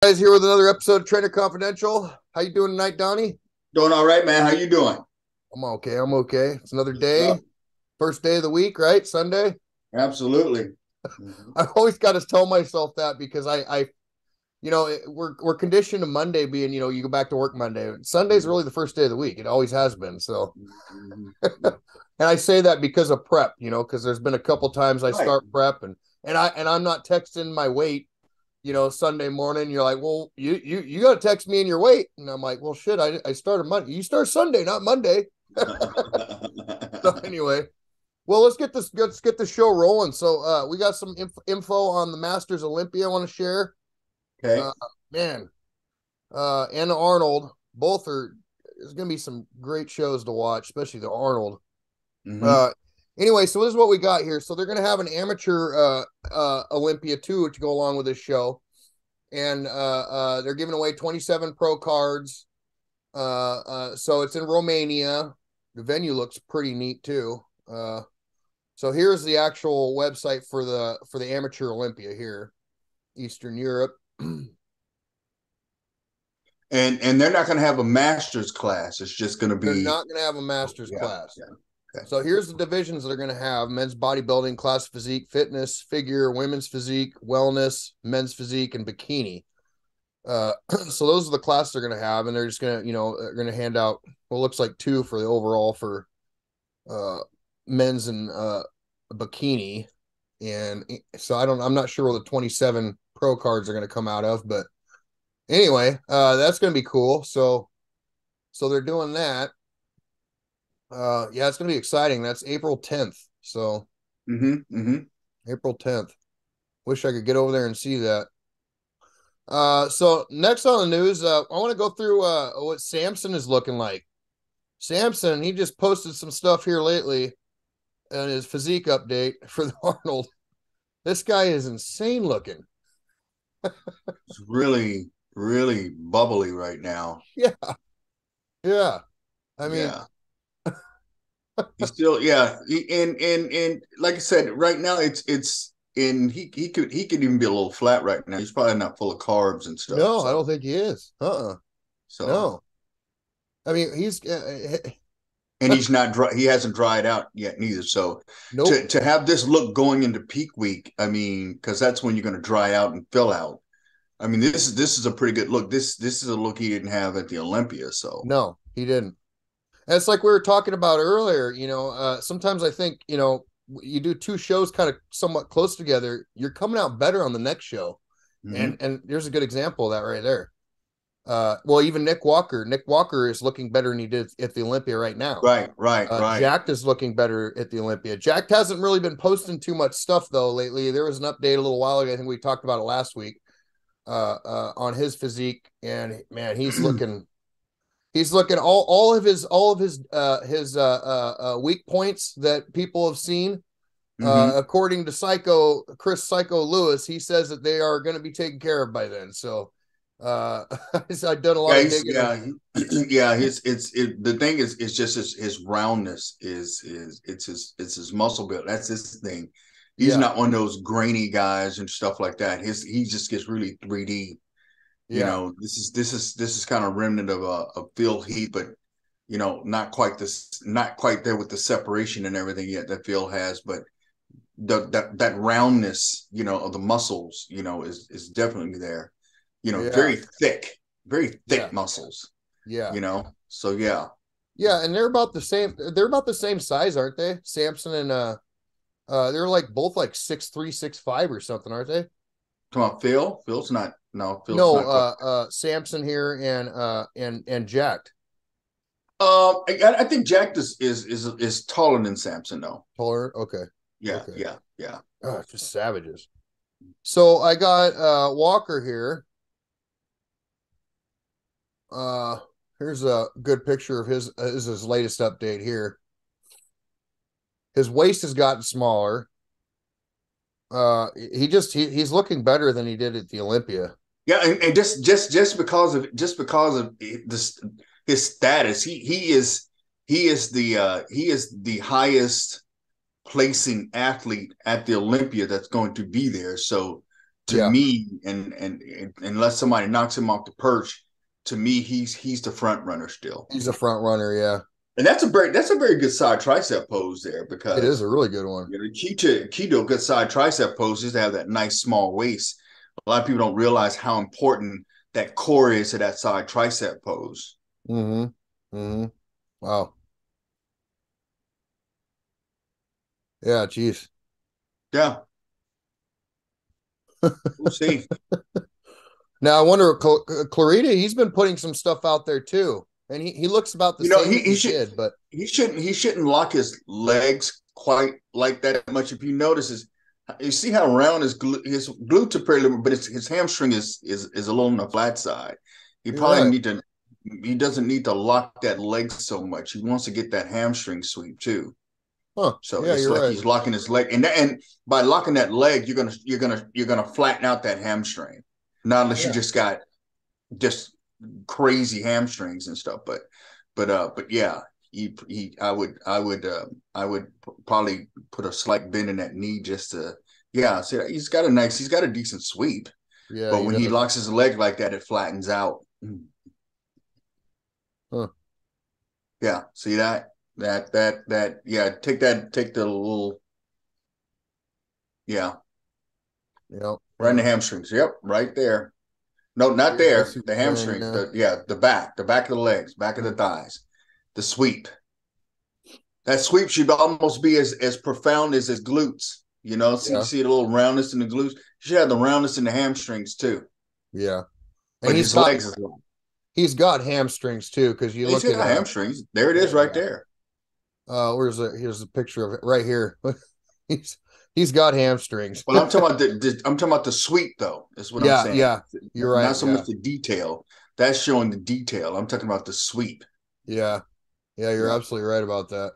Guys, here with another episode of Trainer Confidential. How you doing tonight, Donnie? Doing all right, man. How you doing? I'm okay. I'm okay. It's another Good stuff. day, first day of the week, right? Sunday. Absolutely. Mhm. I've always got to tell myself that because we're conditioned to Monday being, you go back to work Monday. Sunday's really the first day of the week. It always has been. So, Mhm. and I say that because of prep, because there's been a couple times I Right. start prep and I'm not texting my weight Sunday morning. You're like, well, you got to text me in your weight. And I'm like, well, shit, I started Monday. You start Sunday, not Monday. So anyway, well, let's get the show rolling. So we got some info on the Masters Olympia I want to share. Okay. Uh, man, and Arnold, both are, there's going to be some great shows to watch, especially the Arnold. Hmm. Uh, anyway, so this is what we got here. So they're going to have an amateur Olympia too to go along with this show. And they're giving away 27 pro cards. So it's in Romania. The venue looks pretty neat too. So here's the actual website for the amateur Olympia here, Eastern Europe. And they're not going to have a master's class. It's just going to They're be. not going to have a master's Yeah. class. Yeah. Okay. So here's the divisions they're going to have: men's bodybuilding, class physique, fitness, figure, women's physique, wellness, men's physique, and bikini. So those are the classes they're going to have, and they're just going to, they're going to hand out what looks like two for the overall for uh, men's and bikini. And so I'm not sure where the 27 pro cards are going to come out of, but anyway, that's going to be cool. So they're doing that. Yeah, it's going to be exciting. That's April 10th. So Hmm. April 10th. Wish I could get over there and see that. So next on the news, I want to go through what Samson is looking like. Samson, he just posted some stuff here lately in his physique update for the Arnold. This guy is insane looking. It's really, really bubbly right now. Yeah, yeah. I mean, Yeah. He's still, yeah. And like I said, right now it's and he could even be a little flat right now. He's probably not full of carbs and stuff. no, I don't So think he is. so No. I mean, he's and he's not dry. He hasn't dried out yet neither. So nope. to have this look going into peak week, I mean, because that's when you're going to dry out and fill out. I mean, this is a pretty good look. This is a look he didn't have at the Olympia. So No, he didn't. And it's like we were talking about earlier. Sometimes I think you do two shows kind of somewhat close together. You're coming out better on the next show, mm-hmm. and there's a good example of that right there. Well, even Nick Walker. Nick Walker is looking better than he did at the Olympia right now. Right, right, right. Jacked is looking better at the Olympia. Jacked hasn't really been posting too much stuff though lately. There was an update a little while ago. I think we talked about it last week on his physique, and man, he's looking all of his weak points that people have seen. Mm-hmm. According to Chris Psycho Lewis, he says that they are going to be taken care of by then. So I've done a lot Yeah, of digging. yeah. The thing is, it's just his roundness is it's his muscle build. That's his thing. He's Yeah, not one of those grainy guys and stuff like that. He just gets really 3D. yeah, This is kind of remnant of a Phil Heath, but not quite there with the separation and everything yet that Phil has, but that roundness, of the muscles, is definitely there. yeah, Very yeah, thick muscles. yeah, So yeah. yeah. And they're about the same. They're about the same size, aren't they? Samson and they're like both like 6'3", 6'5" or something, aren't they? Come on, Phil. Phil's not. No, Phil's No, not quite. Samson here and Jacked I think Jack is taller than Samson though. taller. Okay, Yeah, okay. yeah, yeah. Just savages. So I got Walker here. Uh, Here's a good picture of his latest update here. His waist has gotten smaller. He's looking better than he did at the Olympia. Yeah, and just because of this his status, he is the highest placing athlete at the Olympia that's going to be there. So To Yeah. me, and unless somebody knocks him off the perch, to me, he's the front runner still. He's a front runner. Yeah. And that's a very good side tricep pose there, It is because a really good one. the key to a good side tricep pose is to have that nice small waist. A lot of people don't realize how important that core is to that side tricep pose. Mm-hmm. Mm-hmm. Wow. Yeah, geez. Yeah, we'll see. Now I wonder, Clarita, he's been putting some stuff out there too, and he looks about the You know, same he as he he should did, but he shouldn't lock his legs quite like that much. If you notice, you see how round his glutes are pretty little, but his hamstring is a little on the flat side. He you're probably right. need to. He doesn't need to lock that leg so much. He wants to get that hamstring sweep too. Huh? So Yeah, it's you're like right. he's locking his leg, and by locking that leg, you're gonna flatten out that hamstring. Not unless you Yeah, just crazy hamstrings and stuff. But yeah, I would probably put a slight bend in that knee just to, yeah. See, he's got a decent sweep, yeah, but he when he does. locks his leg like that, it flattens out. Huh? Yeah, see that yeah. Take the little, yeah, Yeah, right in the yeah, hamstrings. Yep, right there. No, not yeah. I there. see what The you're saying. hamstrings. Yeah. The back of the legs, back of Hmm. the thighs. The sweep. That sweep should almost be as profound as his glutes. Yeah, See the little roundness in the glutes. You should have the roundness in the hamstrings too. yeah. And But his legs is long. he's got hamstrings too, because you He's look got at hamstrings. There it yeah, is, right yeah. there. Here's a picture of it right here. he's he's got hamstrings. But I'm talking about the sweep though. Is what I'm Yeah, saying. yeah. You're right. Not so Yeah, much the detail. That's showing the detail. I'm talking about the sweep. yeah, yeah. You're Yeah. absolutely right about that.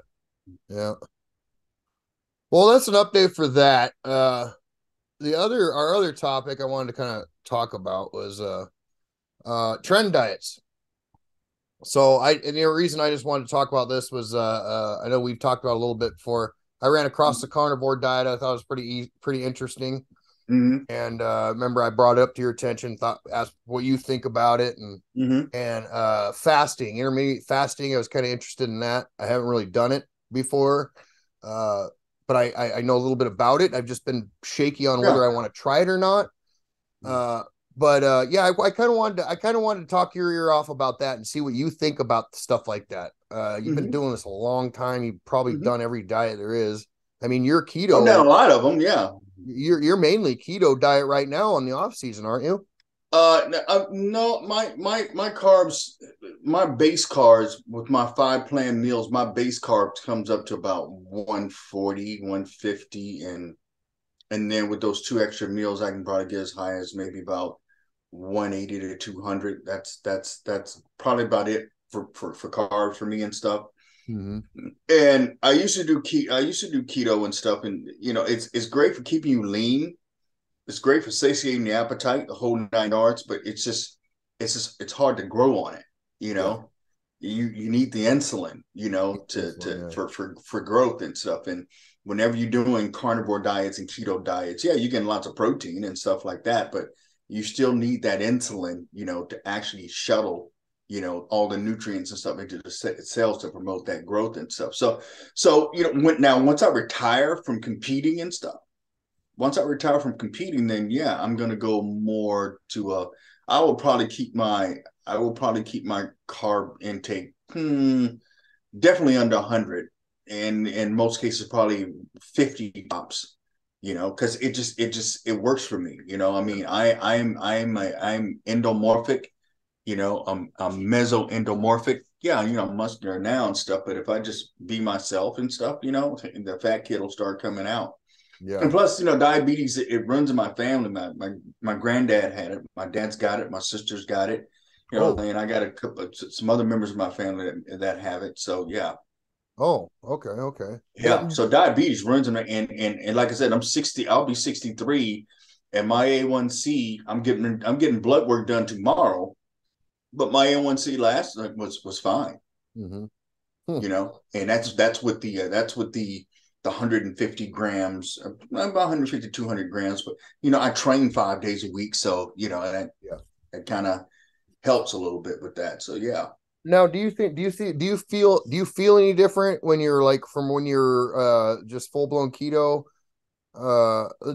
Yeah. Well, that's an update for that. Our other topic I wanted to kind of talk about was trend diets. So and the reason I just wanted to talk about this was I know we've talked about it a little bit before. I ran across the carnivore diet. I thought it was pretty interesting. Mm-hmm. And remember I brought it up to your attention, thought asked what you think about it, Mm-hmm. and fasting, intermediate fasting. I was kind of interested in that. I haven't really done it before. Uh but I know a little bit about it. I've just been shaky on Yeah. whether I want to try it or not. Uh, but yeah, I kind of wanted to talk your ear off about that and see what you think about stuff like that. You've been Mm-hmm. doing this a long time. You've probably Mm-hmm. done every diet there is. I mean, you're I've done keto. a lot of them. Yeah. You're mainly keto diet right now on the off season, aren't you? No, my carbs, my base carbs with my 5 planned meals, my base carbs comes up to about 140, 150, and then with those 2 extra meals, I can probably get as high as maybe about 180 to 200. That's probably about it for carbs for me and stuff. Mm-hmm. And I used to do keto and stuff, and it's great for keeping you lean. It's great for satiating the appetite, the whole 9 yards, but it's hard to grow on it. You Yeah. know, you need the insulin, to Yeah. for growth and stuff. And whenever you're doing carnivore diets and keto diets, yeah, you're getting lots of protein and stuff like that, but you still need that insulin, to actually shuttle, all the nutrients and stuff into the cells to promote that growth and stuff. So once I retire from competing and stuff, once I retire from competing, then yeah, I'm gonna go more to a. I will probably keep my carb intake definitely under 100, and in most cases probably 50 tops. Because it works for me. I mean, I'm endomorphic. I'm meso-endomorphic. Yeah, I'm muscular now and stuff. But if I just be myself and stuff, the fat kid will start coming out. Yeah. And plus, diabetes, it runs in my family. My granddad had it. My dad's got it. My sister's got it. Oh. And I got some other members of my family that have it. So yeah, Oh. Okay. Okay. Yeah. yeah. So diabetes runs in, and like I said, I'm 60. I'll be 63, and my A1C. I'm getting blood work done tomorrow, but my A1C last was fine. Mm-hmm. And that's with the the 150 grams, about 150 200 grams, but I train 5 days a week, so Yeah. that kind of helps a little bit with that. So yeah. Now, do you feel any different when you're like from when you're just full blown keto?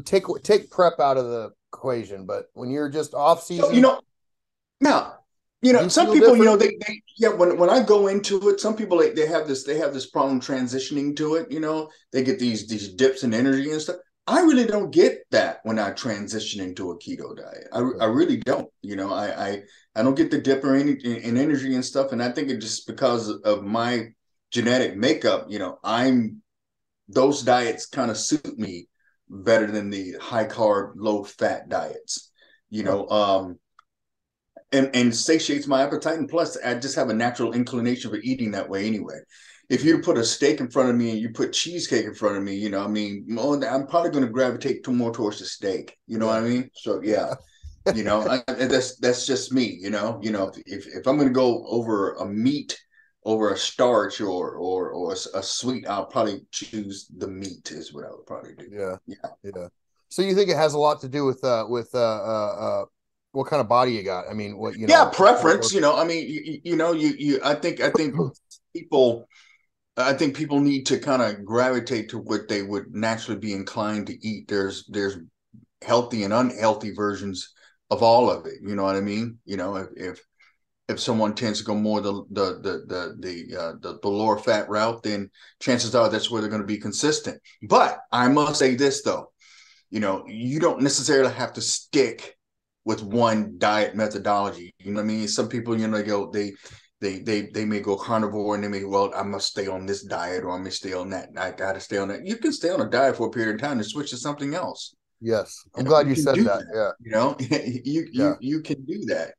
Take prep out of the equation, but when you're just off So season, now, do you some feel people, different? they yeah, when I go into it, some people they have this problem transitioning to it. They get these dips in energy and stuff. I really don't get that when I transition into a keto diet. I really don't. I don't get the dip in energy and stuff, and I think it just because of my genetic makeup. I'm those diets kind of suit me better than the high carb, low fat diets. You Huh. know, um, and satiates my appetite. And plus, I just have a natural inclination for eating that way anyway. If you put a steak in front of me and you put cheesecake in front of me, I'm probably going to gravitate more towards the steak. You know what Yeah. I mean? So yeah, Yeah. that's just me. If I'm going to go over a meat over a starch or a sweet, I'll probably choose the meat. Is what I would probably do. Yeah. Yeah. Yeah. So you think it has a lot to do what kind of body you got? I mean, what Yeah, preference. I mean, I think people I think people need to kind of gravitate to what they would naturally be inclined to eat. There's healthy and unhealthy versions of all of it. You know what I mean? If someone tends to go more the lower fat route, then chances are that's where they're going to be consistent. But I must say this though, you don't necessarily have to stick with one diet methodology. You know what I mean? Some people, they may go carnivore and they may, well, I must stay on this diet or I may stay on that. I got to stay on that. You can stay on a diet for a period of time and switch to something else. Yes. I'm glad You you can said do that. that. Yeah. You Yeah. you can do that.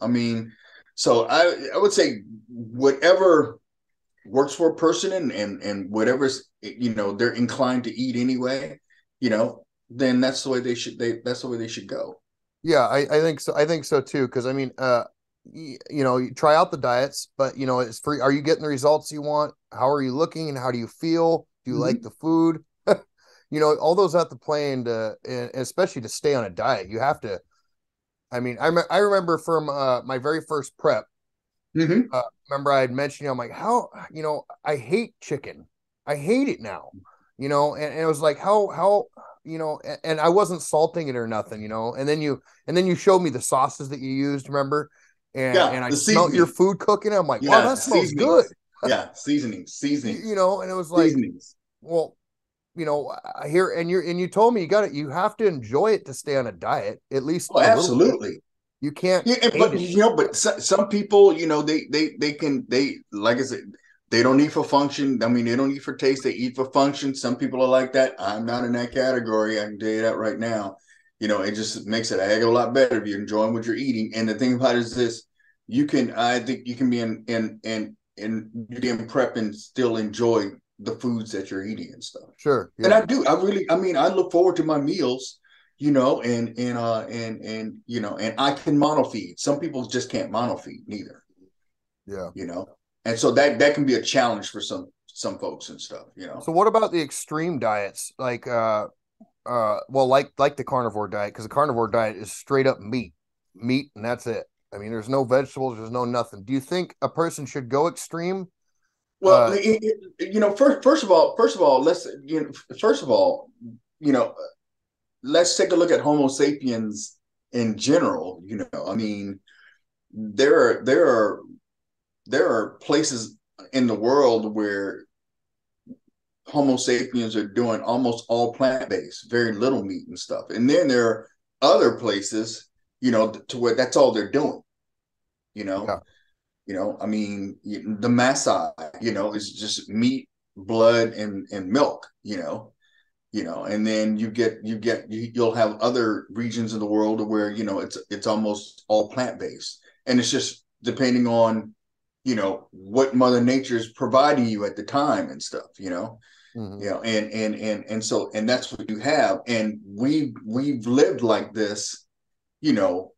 I mean, so I would say whatever works for a person and whatever's they're inclined to eat anyway, then that's the way they should go. Yeah, I think so. I think so too. Because I mean, you try out the diets, but it's free. Are you getting the results you want? How are you looking, and how do you feel? Do you like Mm-hmm. the food? All those have to play into, and especially to stay on a diet. You have to. I mean, I remember from my very first prep. Mm-hmm. Remember I had mentioned, I'm like, how, I hate chicken. I hate it now, and it was like, how, and I wasn't salting it or nothing, and then you showed me the sauces that you used, remember? And Yeah, I the smelt your seasoning. food cooking. I'm like, wow, Yeah, that smells good. seasonings. Yeah, seasonings, And it was like, seasonings. well, I hear, and you told me you have to enjoy it to stay on a diet, at least Oh, a little bit. absolutely. You can't Yeah, hate but it. some people, they like I said, they don't eat for function. I mean, they don't eat for taste. They eat for function. Some people are like that. I'm not in that category. I can tell you that right now. It just makes it a heck of a lot better if you're enjoying what you're eating. And the thing about it is this: I think you can be in you can prep and still enjoy the foods that you're eating and stuff. Sure. And Yeah. I do. I mean, I look forward to my meals, and I can monofeed. Some people just can't monofeed neither, Yeah. you know. And so that can be a challenge for some folks and stuff. So what about the extreme diets? Like well, like the carnivore diet, because the carnivore diet is straight up meat, and that's it. I mean, there's no vegetables, there's no nothing. Do you think a person should go extreme? Well, Uh first of all, first of all, you know, let's take a look at Homo sapiens in general. I mean, there are there are there are places in the world where Homo sapiens are doing almost all plant based, very little meat and stuff. And then there are other places, to where that's all they're doing. You know, yeah, I mean, the Maasai, is just meat, blood, and milk. And then you'll have other regions of the world where it's almost all plant based, and it's just depending on what Mother Nature is providing you at the time and stuff. hmm And that's what you have, and we've lived like this,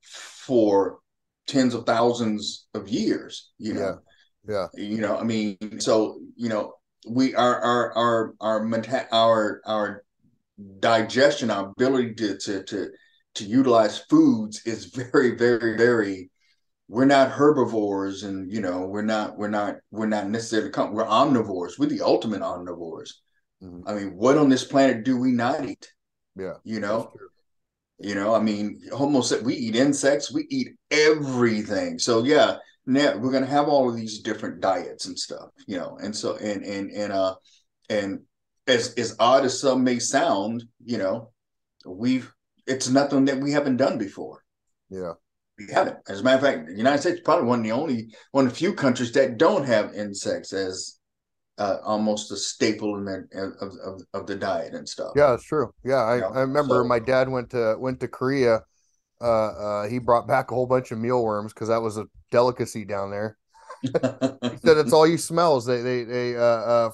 for tens of thousands of years. yeah, yeah, I mean, so we our digestion, our ability to utilize foods is very, very, very. We're not herbivores, and we're not necessarily we're omnivores. We're the ultimate omnivores. Mhm. I mean, what on this planet do we not eat? Yeah, You that's know, true. I mean, almost we eat insects, we eat everything. So yeah, now we're gonna have all of these different diets and stuff, and so and as odd as some may sound, we've it's nothing that we haven't done before. Yeah. We haven't. As a matter of fact, the United States is probably one of the few countries that don't have insects as almost a staple in of the diet and stuff. Yeah, that's true. Yeah, I remember So my dad went to Korea. He brought back a whole bunch of mealworms because that was a delicacy down there. He said it's all you smell is they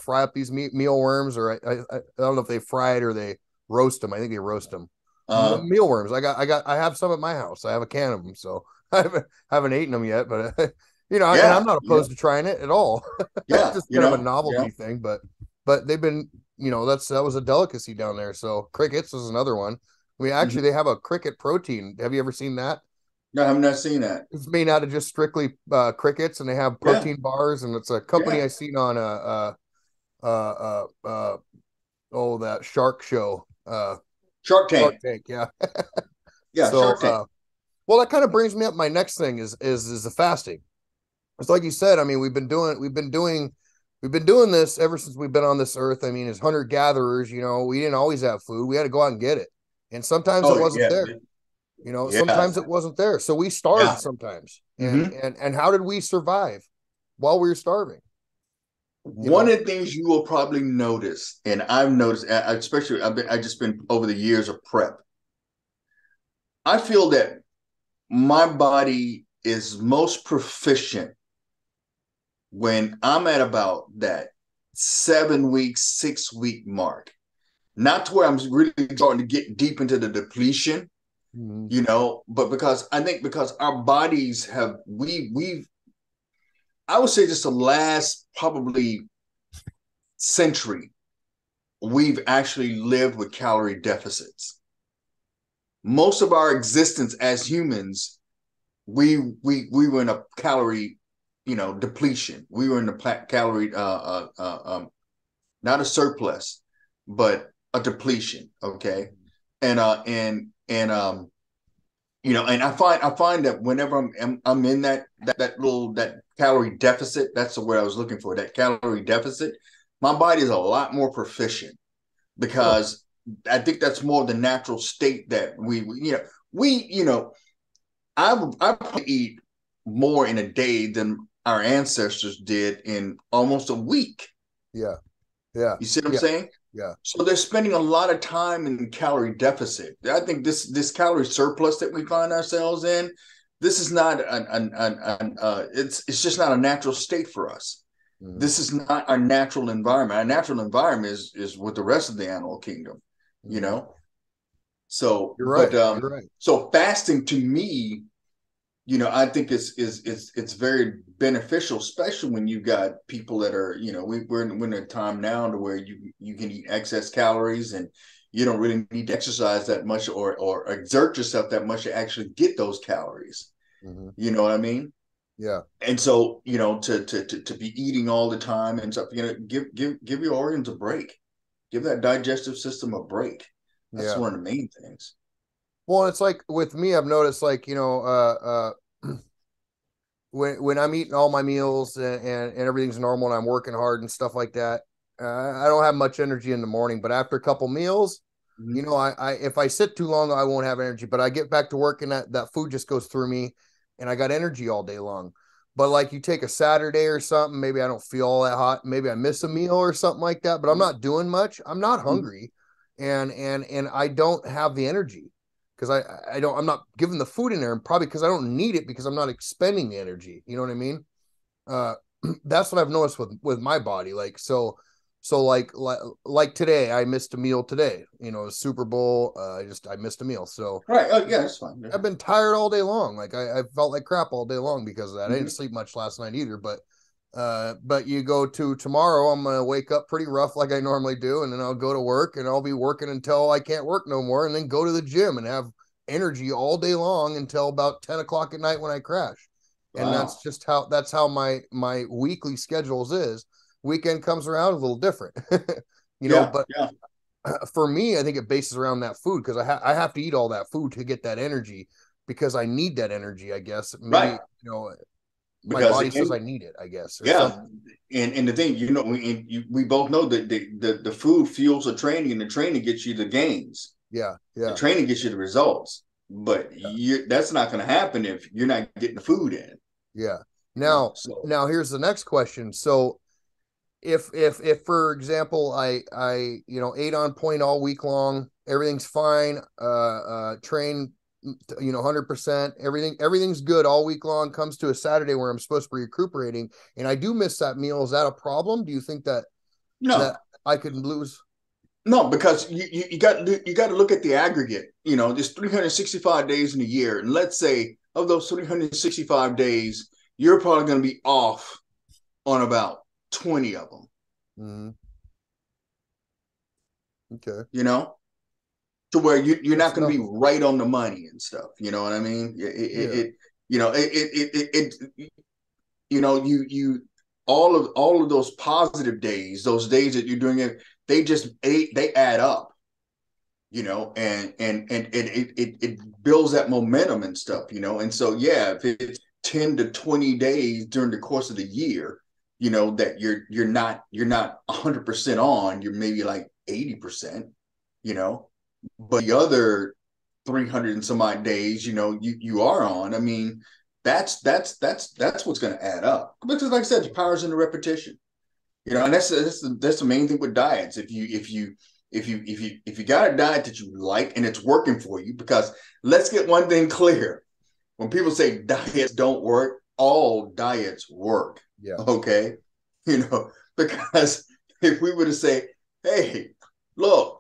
fry up these mealworms, or I don't know if they fry it or they roast them. I think they roast them. uh, Mealworms. I have some at my house. I have a can of them, so I haven't eaten them yet. But and I'm yeah, not yeah, opposed to trying it at all. It's yeah, just kind of a novelty thing, but they've been that was a delicacy down there. So crickets is another one. I mean, Mhm. actually, they have a cricket protein. Have you ever seen that? No, I've not seen that. It's made out of just strictly crickets, and they have Yeah, protein bars, and it's a company yeah. I seen on oh, that shark show, Shark Shark Tank. Tank. Yeah. Yeah, So Shark Tank. well, that kind of brings me up. My next thing is the fasting. It's like you said. I mean, we've been doing this ever since we've been on this earth. I mean, as hunter gatherers, we didn't always have food. We had to go out and get it, and sometimes it Oh wasn't yeah, there. yeah, Sometimes it wasn't there. So we starved yeah. sometimes. And Hmm. and and how did we survive while we were starving? You One know? of the things you will probably notice, and I've noticed, especially I just been over the years of prep. I feel that my body is most proficient when I'm at about that 7 week, 6 week mark. Not to where I'm really starting to get deep into the depletion, Mhm. but because our bodies have we've I would say just the last probably century, we've actually lived with calorie deficits. Most of our existence as humans, we were in a calorie, depletion. We were in a calorie, not a surplus, but a depletion. Okay, and I find that whenever I'm in that calorie deficit, that's the word I was looking for. That calorie deficit, my body is a lot more proficient Sure. because I think that's more of the natural state that we I probably eat more in a day than our ancestors did in almost a week. Yeah. Yeah. You see what I'm Yeah. saying? Yeah. So they're spending a lot of time in calorie deficit. I think this calorie surplus that we find ourselves in, this is not it's just not a natural state for us. Mhm. This is not our natural environment. Our natural environment is with the rest of the animal kingdom, you Mhm. know. So, You're but right. You're right. so fasting to me, I think it's very beneficial, especially when you got people that are, we're in a time now to where you can eat excess calories and you don't really need to exercise that much or exert yourself that much to actually get those calories. Mhm. You know what I mean? Yeah. And so, to be eating all the time and stuff, give your organs a break. Give that digestive system a break. That's Yeah. one of the main things. Well, it's like with me, I've noticed, like, when I'm eating all my meals, and everything's normal and I'm working hard and stuff like that, I don't have much energy in the morning. But after a couple meals, Mm-hmm. I if I sit too long, I won't have energy. But I get back to work, and that food just goes through me, and I got energy all day long. But like, you take a Saturday or something, maybe I don't feel all that hot. Maybe I miss a meal or something like that. But I'm not doing much. I'm not Mm-hmm. hungry, and I don't have the energy because I'm not giving the food in there, and probably because I don't need it, because I'm not expending the energy. You know what I mean? Uh, that's what I've noticed with my body. Like, like today, I missed a meal today. Super Bowl. I missed a meal. So Right. Oh, yeah, that's fine. I've been tired all day long. Like, I felt like crap all day long because of that. I didn't Mm-hmm. sleep much last night either. But But you go to tomorrow, I'm gonna wake up pretty rough like I normally do, and then I'll go to work and I'll be working until I can't work no more, and then go to the gym and have energy all day long until about 10 o'clock at night when I crash. And Wow. that's how my weekly schedules is. Weekend comes around a little different. Yeah, But yeah. for me, I think it bases around that food because I have to eat all that food to get that energy because I need that energy, I guess. Right. Maybe, my Because body says again, I need it, I guess, or yeah. something. And the thing, we both know that the food fuels the training, and the training gets you the gains. Yeah, The yeah, training gets you the results. But yeah, that's not going to happen if you're not getting the food in. yeah. You know, Now, so now here's the next question. So if for example ate on point all week long, everything's fine, train 100%, everything's good all week long, comes to a Saturday where I'm supposed to be recuperating and I do miss that meal, is that a problem? Do you think that no, I could lose? no, because you got to look at the aggregate. There's 365 days in a year, and let's say of those 365 days, you're probably going to be off on about 20 of them. Mm-hmm. Okay. You know, to where you're That's not going to be nothing. right on the money and stuff. You know what I mean? Yeah. You all of those positive days, those days that you're doing it, they add up. And it builds that momentum and stuff. And so yeah, if it's 10 to 20 days during the course of the year, that you're not 100% on, you're maybe like 80%, you know but the other 300 and some odd days, you are on. I mean, that's what's going to add up, because like I said, the power's in the repetition. And that's the main thing with diets. If you got a diet that you like and it's working for you, because let's get one thing clear: when people say diets don't work, all diets work. Yeah. Okay, because if we were to say, hey, look,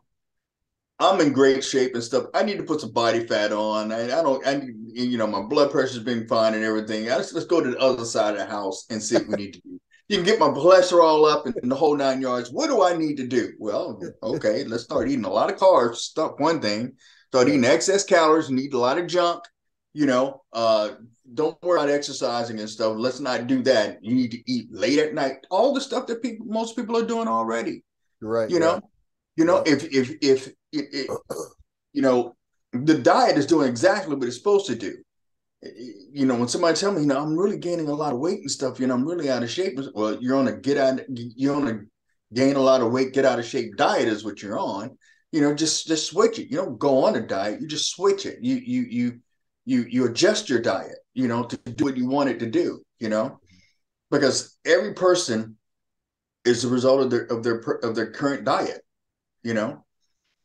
I'm in great shape and stuff. I need to put some body fat on. I don't. My blood pressure's been fine and everything. Let's go to the other side of the house and see what we need to do. You can get my cholesterol up and the whole 9 yards. What do I need to do? Well, okay, let's start eating a lot of carbs. Start one thing. Start Yeah. eating excess calories and eat a lot of junk. Don't worry about exercising and stuff. Let's not do that. You need to eat late at night. All the stuff that most people are doing already. You're right. You Yeah. know, Yeah. if the diet is doing exactly what it's supposed to do. When somebody tell me, I'm really gaining a lot of weight and stuff, I'm really out of shape. Well, you're on a gain a lot of weight, get out of shape diet is what you're on. Just switch it. You don't go on a diet. You just switch it. You adjust your diet, to do what you want it to do, because every person is the result of their current diet, you know.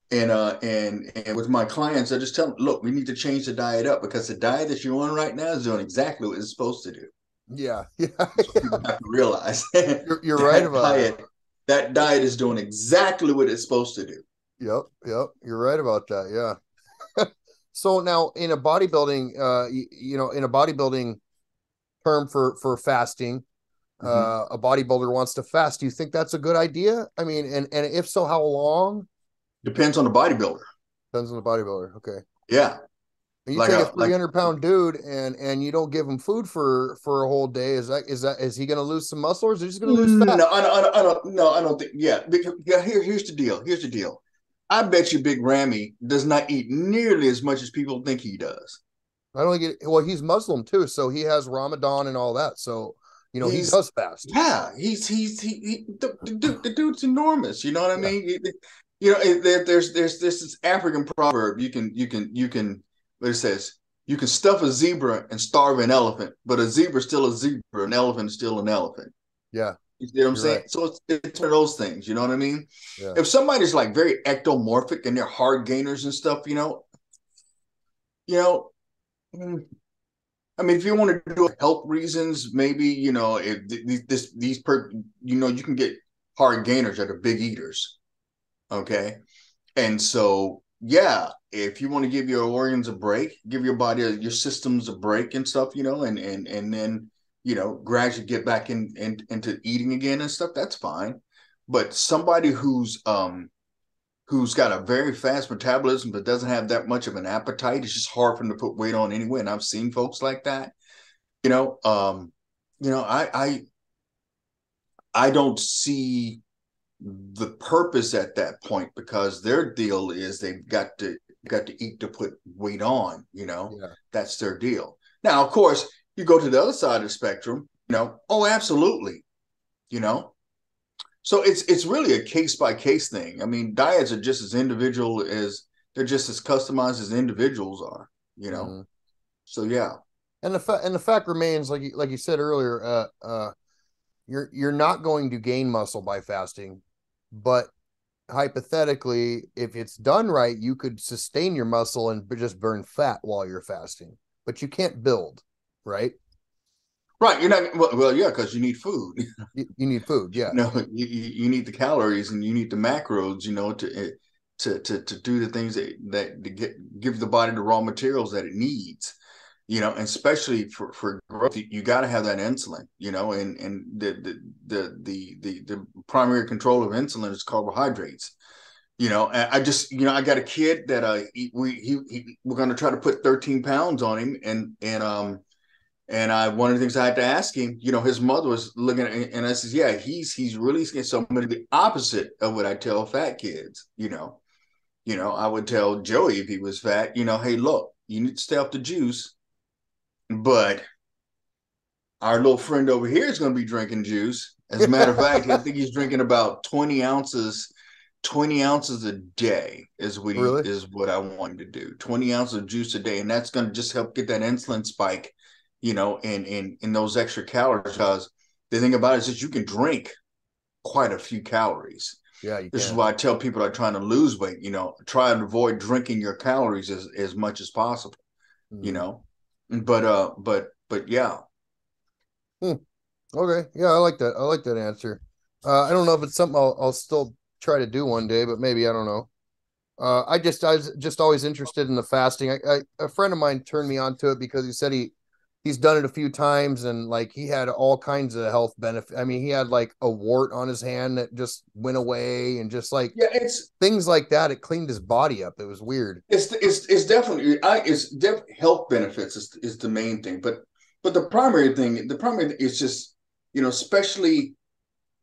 And with my clients, I just tell them, look, we need to change the diet up, because the diet that you're on right now is doing exactly what it's supposed to do. Yeah. Yeah. That's what people have to realize. You're right that about that. diet is doing exactly what it's supposed to do. Yep. Yep. You're right about that. Yeah. So now in a bodybuilding, in a bodybuilding term for fasting, Mm-hmm. a bodybuilder wants to fast. Do you think that's a good idea? I mean, and if so, how long? Depends on the bodybuilder. Depends on the bodybuilder. Okay. Yeah, And you like take a a like 300-pound dude and you don't give him food for a whole day. Is he going to lose some muscle, or is he just going to lose fat? no, I don't think. Yeah, because, yeah. Here's the deal. Here's the deal. I bet you Big Ramy does not eat nearly as much as people think he does. I don't get it. Well, he's Muslim too, so he has Ramadan and all that. So he He's does fast. Yeah, the dude's enormous. You know what I Yeah. mean? There's this African proverb. You can what it says. You can stuff a zebra and starve an elephant, but a zebra is still a zebra. An elephant is still an elephant. Yeah. You see what I'm You're right. saying? So it's one of those things. You know what I mean? Yeah. If somebody's like very ectomorphic and they're hard gainers and stuff, you know, mm, I mean, if you want to do health reasons, maybe if you can get hard gainers that are big eaters. Okay, and so yeah, if you want to give your organs a break, give your body your systems a break and stuff, and then gradually get back into eating again and stuff, that's fine. But somebody who's got a very fast metabolism but doesn't have that much of an appetite, it's just hard for them to put weight on anyway. And I've seen folks like that. You know, I don't see the purpose at that point, because their deal is they've got to eat to put weight on. Yeah. That's their deal. Now, of course, you go to the other side of the spectrum. Oh, absolutely. So it's really a case by case thing. I mean, diets are just as individual as they're just as customized as individuals are. Mm-hmm. So yeah. And the fact remains, like you said earlier, you're not going to gain muscle by fasting, but hypothetically, if it's done right, you could sustain your muscle and just burn fat while you're fasting, but you can't build, right? Right. You're not well, yeah, because you need food. You need food, yeah. You need the calories and you need the macros, to do the things that give the body the raw materials that it needs. And especially for growth, you got to have that insulin. And the primary control of insulin is carbohydrates. I just, I got a kid that we're going to try to put 13 pounds on him, and one of the things I had to ask him, his mother was looking at, and I said, yeah, he's really skinny. So I'm going to be the opposite of what I tell fat kids. I would tell Joey if he was fat, hey, look, you need to stay off the juice, but our little friend over here is going to be drinking juice. As a matter of fact, I think he's drinking about 20 ounces a day is Really? what I want him to do. 20 ounces of juice a day. And that's going to just help get that insulin spike, in those extra calories. Because the thing about it is that you can drink quite a few calories. Yeah, you This is can. why I tell people that are trying to lose weight, try and avoid drinking your calories as much as possible, you Mm-hmm. know. But yeah. Hmm. Okay. Yeah, I like that. I like that answer. I don't know if it's something I'll still try to do one day, but maybe, I don't know. I was just always interested in the fasting. A friend of mine turned me on to it because he said he's done it a few times, and like he had all kinds of health benefit. I mean, he had like a wart on his hand that just went away, and just like Yeah, it's things like that. It cleaned his body up. It was weird. it's definitely health benefits is the main thing, but the primary thing is just, especially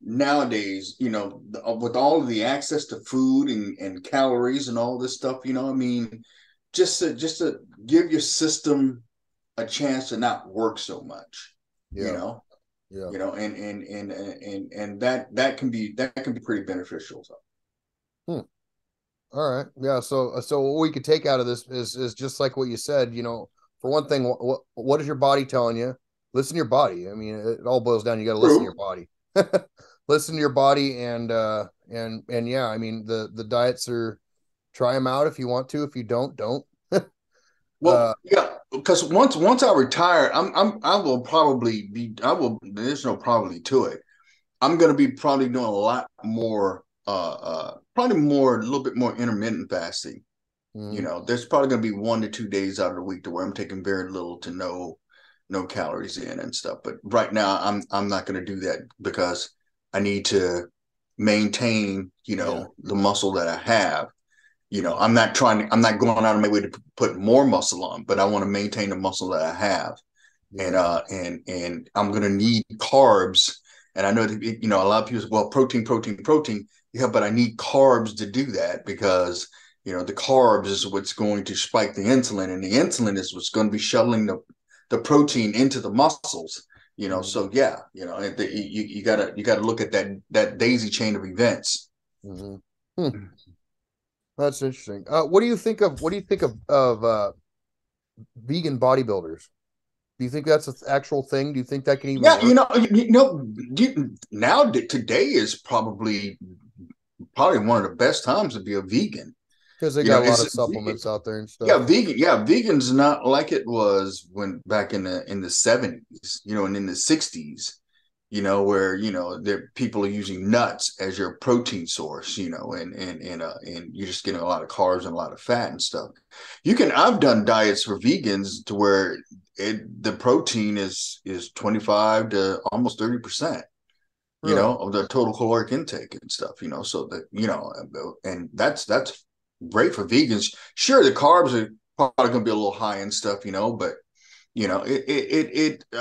nowadays, with all of the access to food and calories and all this stuff, I mean, just to give your system a chance to not work so much, you Yeah. know, Yeah. and that can be pretty beneficial. So. Hmm. All right. Yeah. So what we could take out of this is just like what you said. For one thing, what is your body telling you? Listen to your body. I mean, it all boils down. You got to listen to your True. body. Listen to your body, and yeah. I mean, the diets are, try them out if you want to. If you don't. Well, yeah, because once I retire, I will probably be I will there's no probably to it. I'm gonna be probably doing a lot more probably more a little bit more intermittent fasting. Mhm. There's probably gonna be 1 to 2 days out of the week to where I'm taking very little to no calories in and stuff. But right now I'm not gonna do that because I need to maintain, Yeah. the muscle that I have. Yeah. I'm not going out of my way to put more muscle on, but I want to maintain the muscle that I have. And Yeah. I'm going to need carbs. And I know that, a lot of people say, well, protein. Yeah, but I need carbs to do that because, the carbs is what's going to spike the insulin, and the insulin is what's going to be shuttling the protein into the muscles. Mhm. So yeah, you gotta look at that daisy chain of events. Mhm. Hmm. That's interesting. What do you think of vegan bodybuilders? Do you think that's an actual thing? Do you think that can even Yeah, work? now today is probably one of the best times to be a vegan. Because they got a lot It's of supplements out there and yeah, stuff. vegan's not like it was when back in the 70s, and in the 60s. where there people are using nuts as your protein source, and you're just getting a lot of carbs and a lot of fat and stuff. I've done diets for vegans to where the protein is 25 to almost 30%, Really? of the total caloric intake and stuff, so that, and that's great for vegans. Sure, the carbs are probably going to be a little high and stuff, but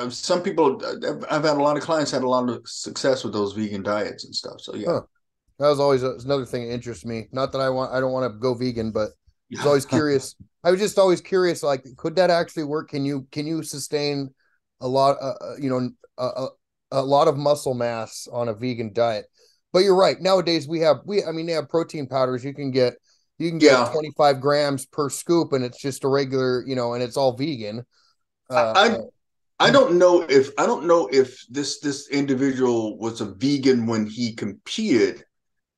some people, I've had a lot of clients had a lot of success with those vegan diets and stuff. So yeah. Huh. That was always another thing that interests me. Not that I don't want to go vegan, but I was always curious. I was just always curious, like, could that actually work? Can you sustain a lot, a lot of muscle mass on a vegan diet? But you're right. Nowadays I mean, they have protein powders. You can get Yeah. 25 grams per scoop, and it's just a regular, and it's all vegan. Uh, I I don't know if this individual was a vegan when he competed,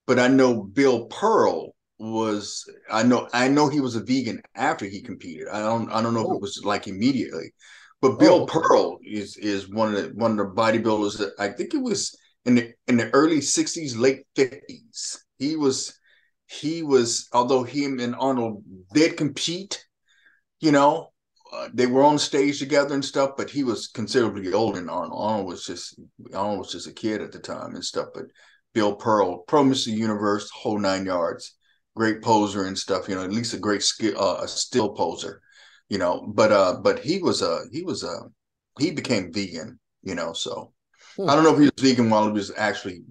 but I know Bill Pearl was. I know he was a vegan after he competed. I don't know if it oh, was like immediately, but oh, Bill okay. Pearl is one of the bodybuilders that I think it was in the early '60s, late '50s. He was, although him and Arnold did compete, you know, they were on stage together and stuff, but he was considerably older than Arnold. Arnold was just a kid at the time and stuff. But Bill Pearl, Pro Mr. Universe, whole 9 yards, great poser and stuff. At least a great skill, a still poser. But he became vegan. So Hmm, I don't know if he was vegan while he was actually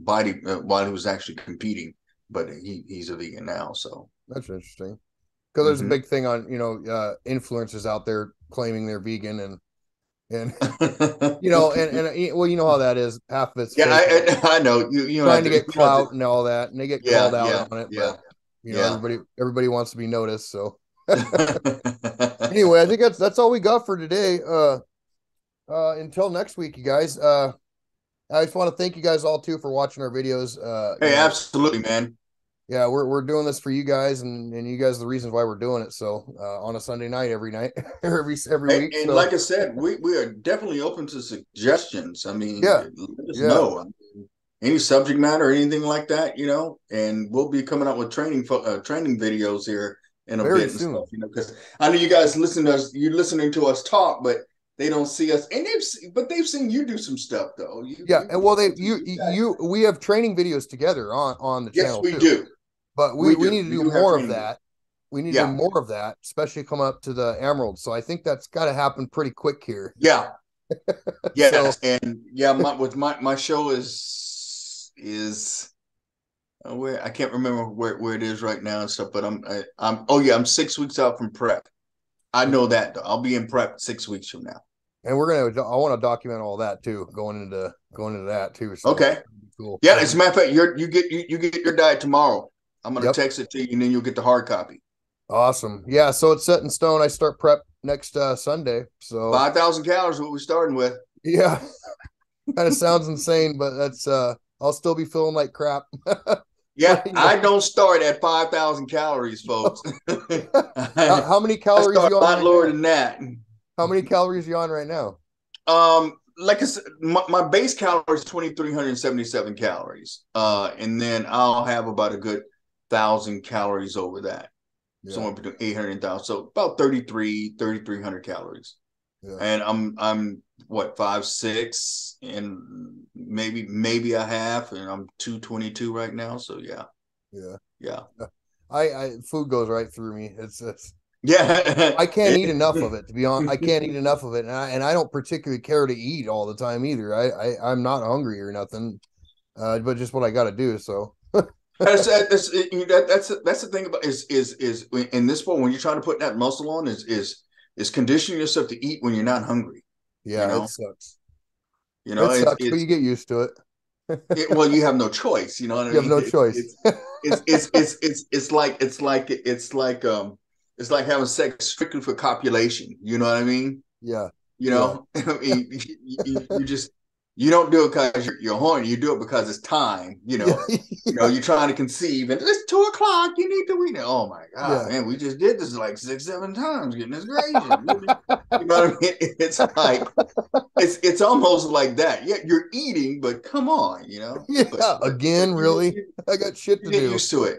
competing, but he's a vegan now. So. that's interesting. Because there's a Mhm. big thing on influencers out there claiming they're vegan and well, you know how that is. Half of it's Yeah, fake, I know you don't have trying to to. get You don't have to. clout and all that, and they get called Yeah, out yeah, on it. yeah, But yeah. everybody wants to be noticed. So anyway, I think that's all we got for today. Until next week, you guys. I just want to thank you guys all too for watching our videos. Hey, absolutely, man. Yeah, we're doing this for you guys, and you guys are the reasons why we're doing it. So on a Sunday night, every night, every Hey, week. and So like I said, we are definitely open to suggestions. I mean, yeah, let us yeah, know. I mean, any subject matter or anything like that, and we'll be coming up with training videos here in a very bit and soon. stuff, because I know you guys listen to us, you're listening to us talk, but they don't see us, and they've seen you do some stuff though. You Yeah, you and well, you they you got we have training videos together on the yes, channel we too. do. But We we do. need to We do do have more of training. that. We need to do Yeah. more of that, especially coming up to the Emerald. So I think that's got to happen pretty quick here. Yeah. So Yes. And yeah, my show is where I can't remember where it is right now and stuff, but I'm 6 weeks out from prep. I know okay, that though. I'll be in prep 6 weeks from now. and I want to document all that too, going into that too. So Okay. cool. Yeah, That'd as be a matter of fact, you get your diet tomorrow. I'm gonna yep, text it to you and then you'll get the hard copy. awesome. Yeah, so it's set in stone. I start prep next Sunday. So 5,000 calories is what we're starting with. yeah, kind of sounds insane, but that's I'll still be feeling like crap. Yeah, But I don't start at 5,000 calories, folks. I, how many I calories start you a on lot right lower now? than that. How many calories you on right now? Like I said, my base calorie is 2,377 calories. And then I'll have about a good 1,000 calories over that, Yeah, somewhere between 800 and 1,000. So about 3,300 calories. yeah, And I'm what, 5'6", and maybe a half, and I'm 222 right now. So yeah, yeah. yeah, I food goes right through me. It's yeah. I can't eat enough of it, to be honest. I can't eat enough of it, and I don't particularly care to eat all the time either. I'm not hungry or nothing, but just what I got to do. So That's the thing about is in this sport when you're trying to put that muscle on is conditioning yourself to eat when you're not hungry. You yeah, it know, sucks. you know It it's sucks, but it's you get used to it. well, you have no choice. You know what I You have mean? no choice. It's like having sex strictly for copulation. You know what I mean? Yeah, yeah, I mean, you just You don't do it because you're horny. You do it because it's time. Yeah, You're trying to conceive, and it's 2 o'clock. You need to eat. Oh my god, yeah, man, we just did this like 6, 7 times. Goodness gracious, you know what I mean? It's like it's almost like that. Yeah, you're eating, but come on, yeah. But Again, really? I got shit you to get do. used to it.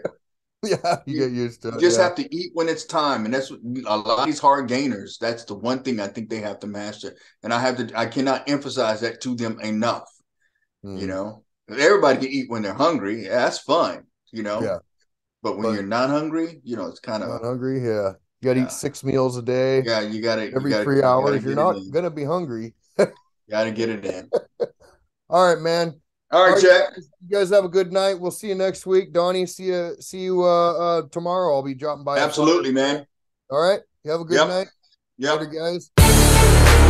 Yeah, you You get used to you it. just Yeah. have to eat when it's time, and that's what a lot of these hard gainers. That's the one thing I think they have to master, and I cannot emphasize that to them enough. You Mm, know, everybody can eat when they're hungry. Yeah, that's fun. yeah, But when but you're not hungry, it's kind not of hungry. Yeah, you got to eat yeah, 6 meals a day yeah. You every gotta three you gotta hours. You're get it not in. gonna be hungry. Gotta get it in. All right, man. All All right, right, Jack. you guys have a good night. We'll see you next week. Donnie, see you tomorrow. I'll be dropping by a flyer Absolutely, today. man. All right. You have a good Yep. night. Later, Yep. guys.